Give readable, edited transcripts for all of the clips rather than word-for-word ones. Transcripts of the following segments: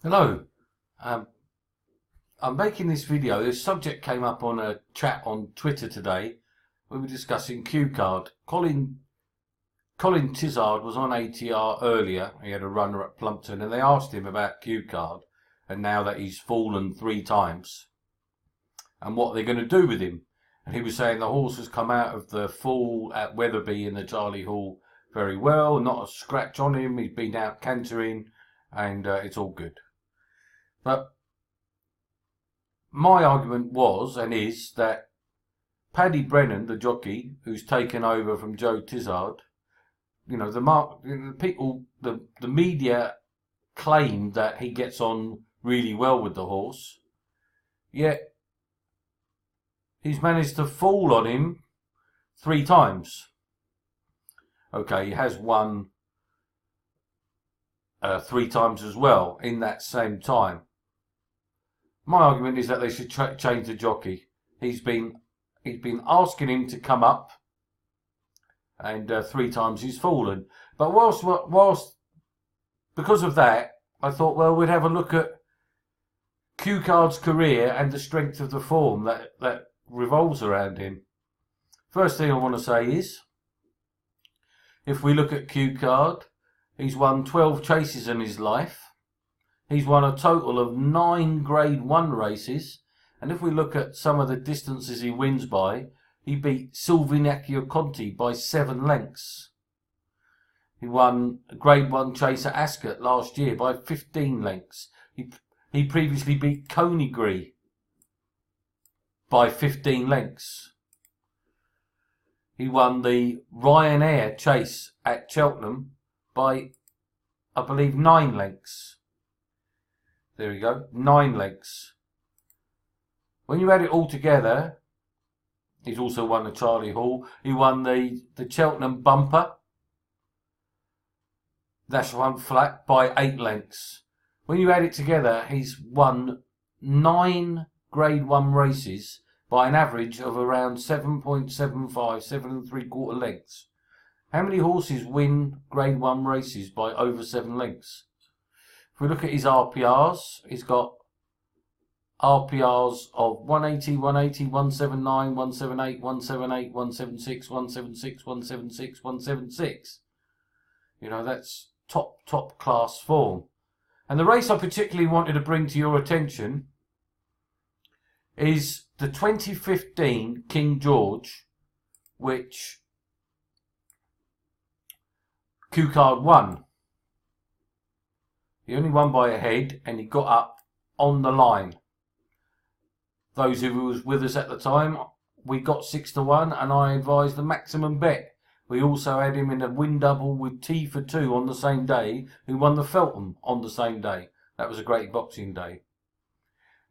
Hello. Um, I'm making this video. This subject came up on a chat on Twitter today. We were discussing Q Card. Colin Tizard was on ATR earlier. He had a runner at Plumpton, and they asked him about Q Card, and now that he's fallen 3 times, and what they're going to do with him. And he was saying the horse has come out of the fall at Wetherby in the Charlie Hall very well. Not a scratch on him. He's been out cantering, and it's all good. But my argument was and is that Paddy Brennan, the jockey who's taken over from Joe Tizard, the media claim that he gets on really well with the horse, yet he's managed to fall on him 3 times. Okay, he has won 3 times as well in that same time. My argument is that they should change the jockey. He's been asking him to come up, and 3 times he's fallen. But whilst because of that, I thought, well, we'd have a look at Q Card's career and the strength of the form that revolves around him. First thing I want to say is, if we look at Q Card, he's won 12 chases in his life. He's won a total of 9 Grade 1 races. And if we look at some of the distances he wins by, he beat Silvinaccio Conti by 7 lengths. He won a Grade 1 chase at Ascot last year by 15 lengths. He previously beat Coneygree by 15 lengths. He won the Ryanair chase at Cheltenham by, I believe, 9 lengths. There we go, 9 lengths. When you add it all together, he's also won the Charlie Hall. He won the Cheltenham Bumper. That's one flat by 8 lengths. When you add it together, he's won 9 Grade 1 races by an average of around 7.75, 7¾ lengths. How many horses win Grade 1 races by over 7 lengths? If we look at his RPRs, he's got RPRs of 180, 180, 179, 178, 178, 176, 176, 176, 176. That's top class form. And the race I particularly wanted to bring to your attention is the 2015 King George, which Q Card won. He only won by a head, and he got up on the line. Those who was with us at the time, we got 6-1, and I advised the maximum bet. We also had him in a win double with T for 2 on the same day, who won the Feltham on the same day. That was a great Boxing Day.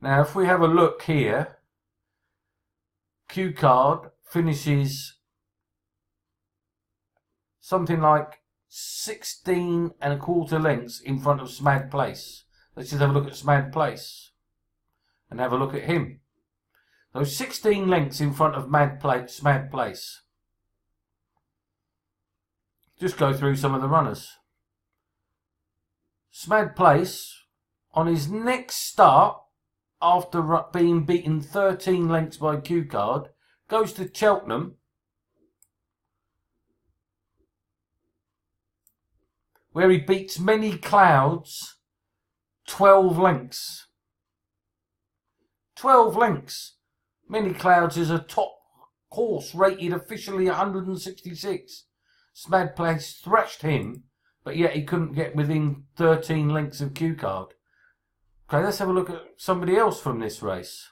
Now, if we have a look here, Q Card finishes something like 16¼ lengths in front of Smad Place. Let's just have a look at Smad Place and have a look at him. So 16 lengths in front of Smad Place. Just go through some of the runners. Smad Place, on his next start, after being beaten 13 lengths by Q Card, goes to Cheltenham, where he beats Many Clouds 12 lengths. 12 lengths. Many Clouds is a top horse rated officially 166. Smad Place thrashed him, but yet he couldn't get within 13 lengths of Q Card. Okay, let's have a look at somebody else from this race.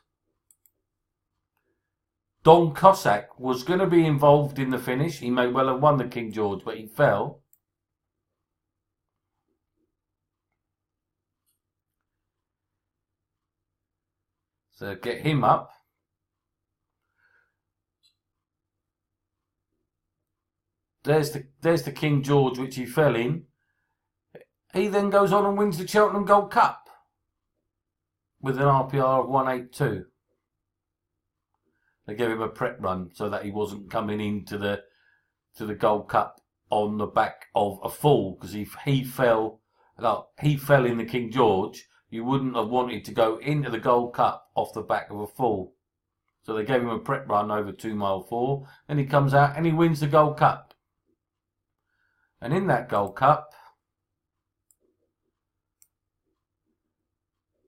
Don Cossack was going to be involved in the finish. He may well have won the King George, but he fell. So get him up. There's the King George, which he fell in. He then goes on and wins the Cheltenham Gold Cup with an RPR of 182. They gave him a prep run so that he wasn't coming into the Gold Cup on the back of a fall, because he fell in the King George, you wouldn't have wanted to go into the Gold Cup off the back of a fall. So they gave him a prep run over 2 mile 4, and he comes out and he wins the Gold Cup. And in that Gold Cup,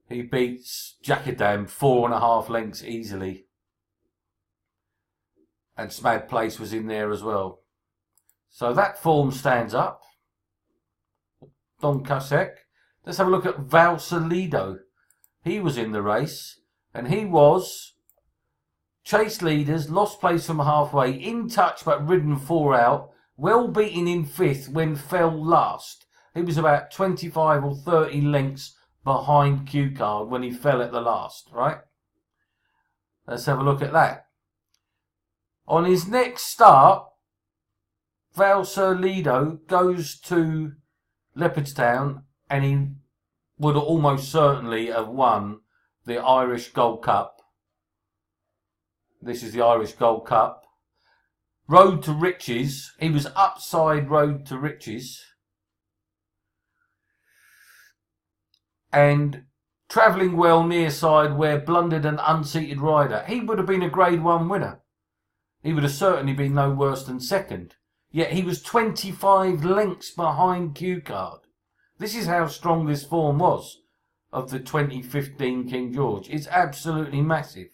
he beats Jackadam 4.5 lengths easily. And Smad Place was in there as well. So that form stands up. Don Cusack. Let's have a look at Valsalido. He was in the race, and he was chase leaders, lost place from halfway, in touch but ridden 4 out, well beaten in 5th when fell last. He was about 25 or 30 lengths behind Q Card when he fell at the last, right? Let's have a look at that. On his next start, Valsalido goes to Leopardstown, and he would almost certainly have won the Irish Gold Cup. This is the Irish Gold Cup. Road to Riches. He was upside Road to Riches. And Travelling Well near side where blundered an unseated rider. He would have been a Grade 1 winner. He would have certainly been no worse than second. Yet he was 25 lengths behind Q Card. This is how strong this form was of the 2015 King George. It's absolutely massive.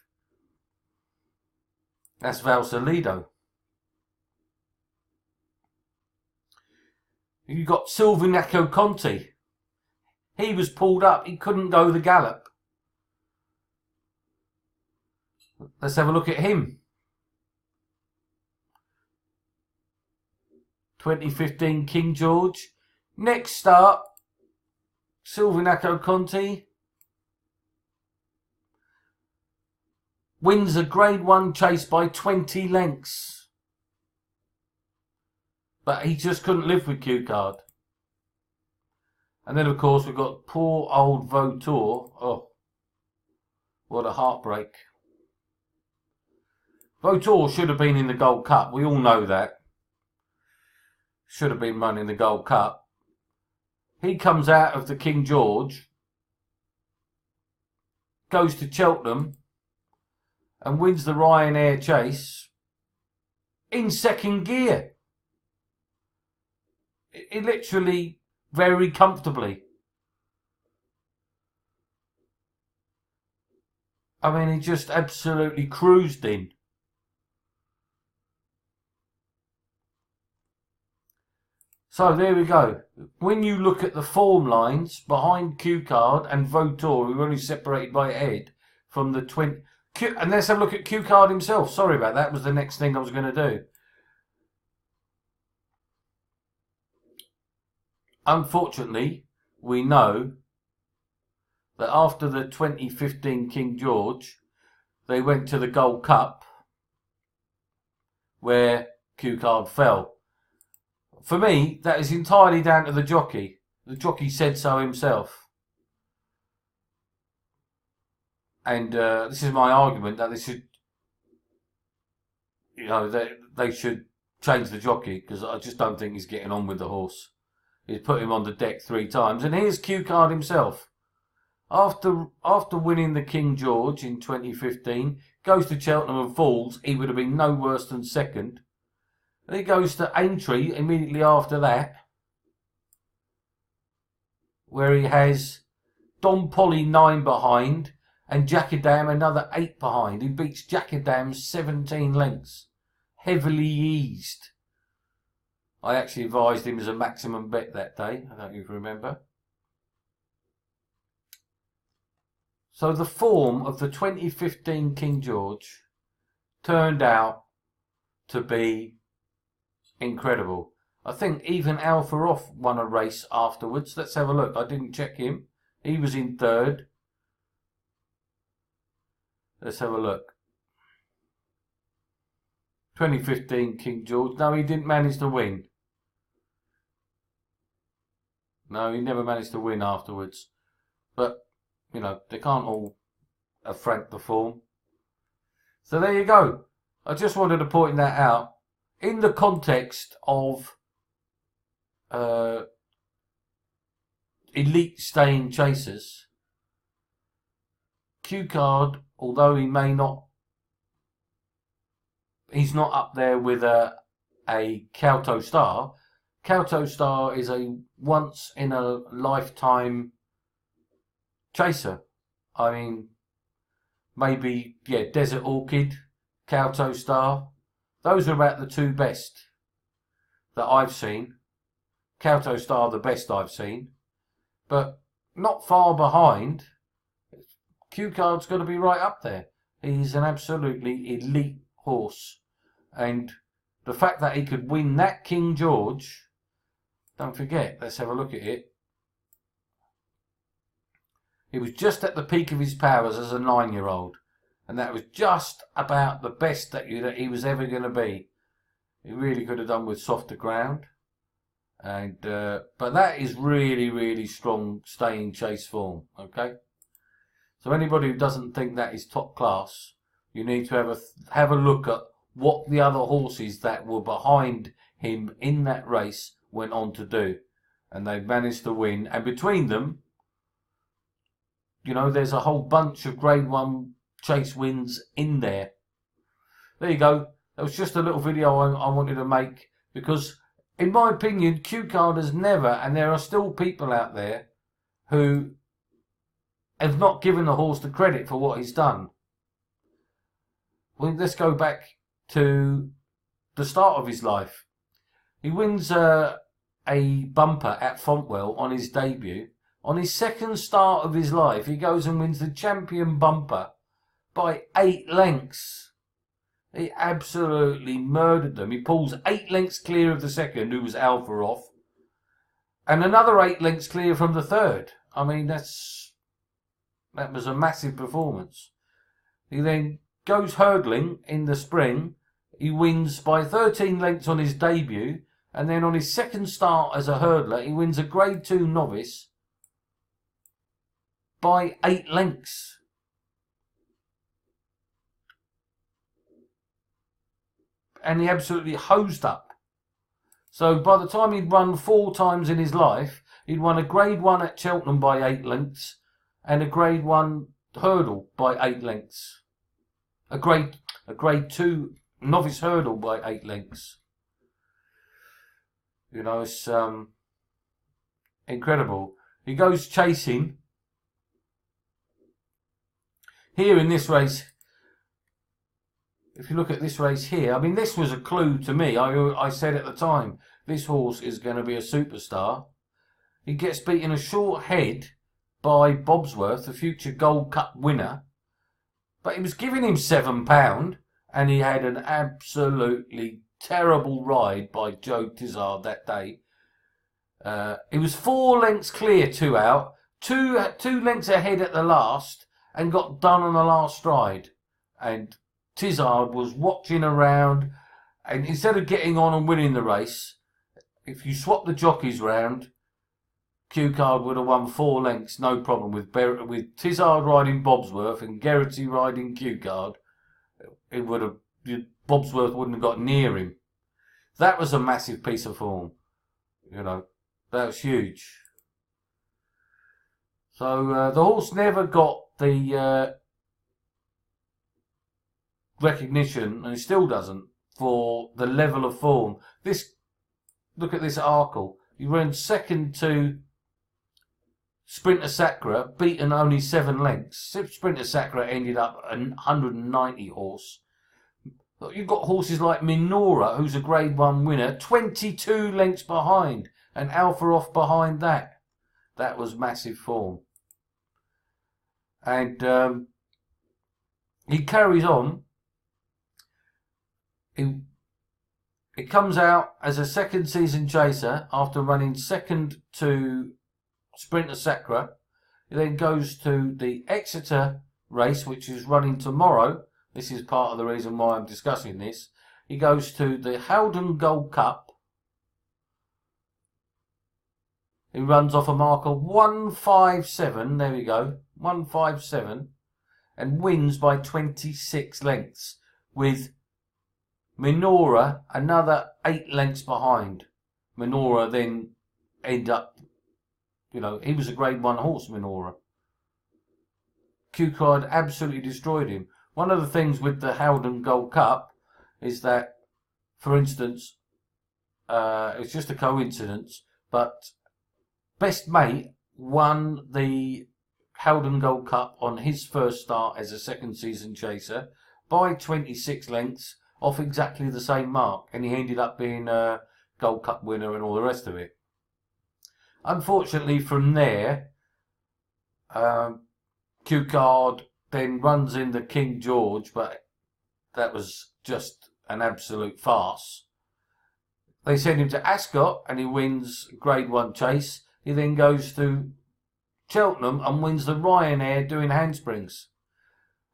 That's Valsalido. You've got Silvinaco Conti. He was pulled up. He couldn't go the gallop. Let's have a look at him. 2015 King George. Next start, Silvinaco Conti wins a Grade 1 chase by 20 lengths. But he just couldn't live with Q Card. And then, of course, we've got poor old Vautour. Oh, what a heartbreak. Vautour should have been in the Gold Cup. We all know that. Should have been running the Gold Cup. He comes out of the King George, goes to Cheltenham, and wins the Ryanair chase in second gear. It literally very comfortably. I mean, he just absolutely cruised in. So there we go. When you look at the form lines behind Q Card and Vautour, who were only separated by a head from the twin. And let's have a look at Q Card himself. Sorry about that. Was the next thing I was going to do. Unfortunately, we know that after the 2015 King George, they went to the Gold Cup, where Q Card fell. For me, that is entirely down to the jockey. The jockey said so himself. And this is my argument that they should, they should change the jockey, because I just don't think he's getting on with the horse. He's put him on the deck 3 times. And here's Q Card himself. After winning the King George in 2015, goes to Cheltenham and falls. He would have been no worse than second. Then he goes to Aintree immediately after that, where he has Don Polly 9 behind and Jackadam another 8 behind. He beats Jackadam 17 lengths, heavily eased. I actually advised him as a maximum bet that day. I don't know if you remember. So the form of the 2015 King George turned out to be incredible. I think even Alpha Off won a race afterwards. Let's have a look. I didn't check him. He was in 3rd. Let's have a look. 2015 King George. No, he didn't manage to win. No, he never managed to win afterwards. But, they can't all have franked the form. So there you go. I just wanted to point that out. In the context of elite staying chasers, Q Card, although he may not, he's not up there with a Kauto Star. Kauto Star is a once in a lifetime chaser. I mean, maybe, yeah, Desert Orchid, Kauto Star. Those are about the two best that I've seen. Kauto Star, the best I've seen. But not far behind, Q Card's got to be right up there. He's an absolutely elite horse. And the fact that he could win that King George, don't forget, let's have a look at it. He was just at the peak of his powers as a 9-year-old. And that was just about the best that he was ever going to be. He really could have done with softer ground. And but that is really, really strong staying chase form. Okay. So anybody who doesn't think that is top class, you need to have a look at what the other horses that were behind him in that race went on to do. And they managed to win. And between them, you know, there's a whole bunch of Grade 1 chase wins in there. There you go. That was just a little video I wanted to make, because in my opinion, Q Card has never, and there are still people out there who have not given the horse the credit for what he's done. Well, let's go back to the start of his life. He wins a bumper at Fontwell on his debut. On his second start of his life, he goes and wins the champion bumper by 8 lengths. He absolutely murdered them. He pulls 8 lengths clear of the second, who was Alpha Off, and another 8 lengths clear from the third. I mean, that was a massive performance. He then goes hurdling in the spring. He wins by 13 lengths on his debut, and then on his second start as a hurdler, he wins a Grade 2 novice by 8 lengths. And he absolutely hosed up. So by the time he'd run 4 times in his life, he'd won a Grade 1 at Cheltenham by 8 lengths and a Grade 1 hurdle by 8 lengths. A grade 2 novice hurdle by 8 lengths. You know, it's incredible. He goes chasing. Here in this race, if you look at this race here, I mean, this was a clue to me. I said at the time, this horse is going to be a superstar. He gets beaten a short head by Bobsworth, the future Gold Cup winner. But he was giving him £7, and he had an absolutely terrible ride by Joe Tizard that day. He was 4 lengths clear, 2 out, two lengths ahead at the last, and got done on the last stride. And Tizard was watching around, and instead of getting on and winning the race, if you swap the jockeys round, Q Card would have won 4 lengths, no problem, with Tizard riding Bobsworth and Geraghty riding Q Card. It would have, Bobsworth wouldn't have got near him. That was a massive piece of form. You know, that was huge. So the horse never got the recognition, and it still doesn't, for the level of form. Look at this Arkle. He ran second to Sprinter Sacra, beaten only 7 lengths. Sprinter Sacra ended up a 190 horse. You've got horses like Minora, who's a Grade 1 winner, 22 lengths behind, and Alpha Off behind that. That was massive form. And he carries on. It comes out as a second season chaser after running second to Sprinter Sacra. It then goes to the Exeter race, which is running tomorrow. This is part of the reason why I'm discussing this. He goes to the Howden Gold Cup. He runs off a mark of 157. There we go. 157. And wins by 26 lengths. With Minora another 8 lengths behind. Minora then end up, you know, he was a Grade 1 horse, Minora. Q Card absolutely destroyed him. One of the things with the Howden Gold Cup is that, for instance, it's just a coincidence, but Best Mate won the Howden Gold Cup on his first start as a second season chaser by 26 lengths off exactly the same mark, and he ended up being a Gold Cup winner and all the rest of it. Unfortunately, from there, Q Card then runs in the King George, but that was just an absolute farce. They send him to Ascot and he wins Grade 1 chase. He then goes to Cheltenham and wins the Ryanair doing handsprings.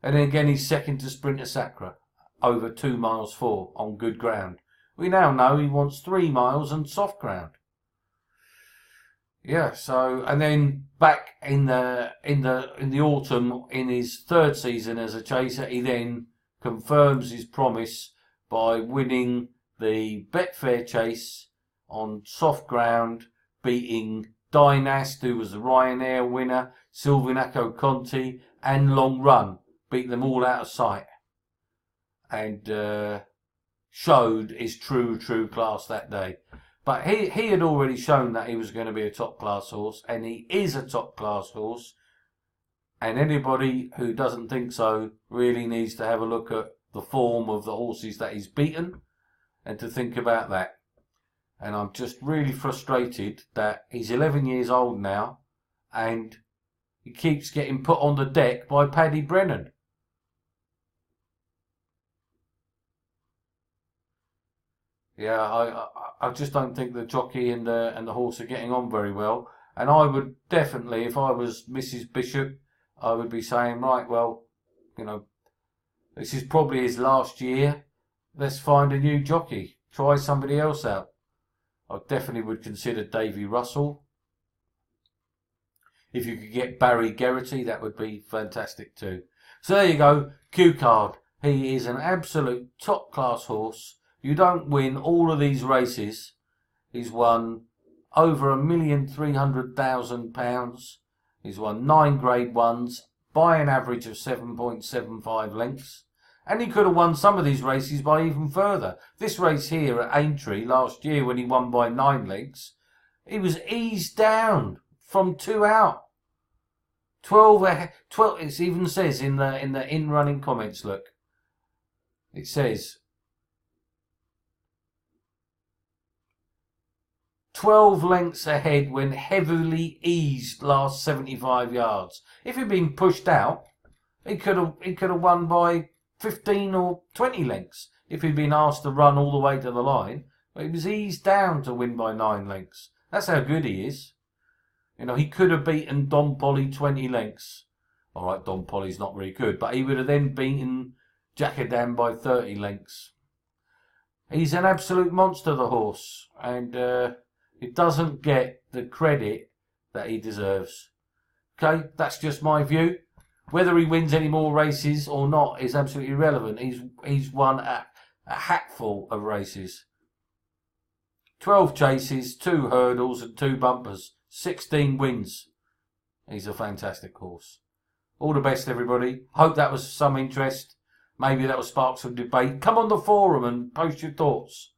And then again he's second to Sprinter Sacre over 2 miles 4 on good ground. We now know he wants 3 miles and soft ground. Yeah, so, and then back in the autumn, in his third season as a chaser, he then confirms his promise by winning the Betfair Chase on soft ground, beating Dynast, who was the Ryanair winner, Silvinaco Conti, and Long Run, beat them all out of sight, and showed his true class that day. But he had already shown that he was going to be a top class horse, and he is a top class horse. And anybody who doesn't think so really needs to have a look at the form of the horses that he's beaten and to think about that. And I'm just really frustrated that he's 11 years old now and he keeps getting put on the deck by Paddy Brennan. Yeah, I just don't think the jockey and the horse are getting on very well. And I would definitely, if I was Mrs. Bishop, I would be saying, right, well, you know, this is probably his last year. Let's find a new jockey. Try somebody else out. I definitely would consider Davy Russell. If you could get Barry Geraghty, that would be fantastic too. So there you go, Q Card. He is an absolute top class horse. You don't win all of these races. He's won over £1,300,000. He's won 9 Grade 1s by an average of 7.75 lengths. And he could have won some of these races by even further. This race here at Aintree last year when he won by 9 lengths, he was eased down from 2 out. 12, it even says in the in-running comments, look. It says 12 lengths ahead when heavily eased last 75 yards. If he'd been pushed out, he could have won by 15 or 20 lengths if he'd been asked to run all the way to the line. But he was eased down to win by 9 lengths. That's how good he is. You know, he could have beaten Don Polly 20 lengths. All right, Don Polly's not very good, but he would have then beaten Jackadan by 30 lengths. He's an absolute monster, the horse, and he doesn't get the credit that he deserves. Okay, that's just my view. Whether he wins any more races or not is absolutely irrelevant. He's won a hatful of races. 12 chases, 2 hurdles and 2 bumpers. 16 wins. He's a fantastic horse. All the best, everybody. Hope that was some interest. Maybe that will spark some debate. Come on the forum and post your thoughts.